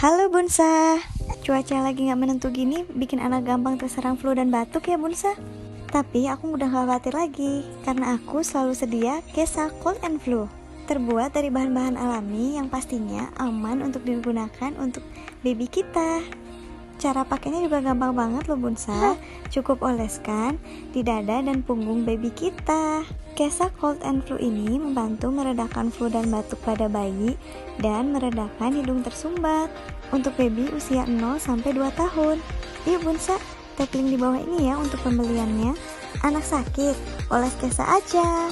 Halo Bunsa, cuaca lagi gak menentu gini bikin anak gampang terserang flu dan batuk ya Bunsa. Tapi aku udah gak khawatir lagi, karena aku selalu sedia Kesa Cold and Flu. Terbuat dari bahan-bahan alami yang pastinya aman untuk digunakan untuk baby kita. Cara pakainya juga gampang banget loh Bunsa. Cukup oleskan di dada dan punggung baby kita. Kesa Cold and Flu ini membantu meredakan flu dan batuk pada bayi dan meredakan hidung tersumbat untuk baby usia 0 sampai 2 tahun. Yuk Bunsa, tap link di bawah ini ya untuk pembeliannya. Anak sakit, oles Kesa aja.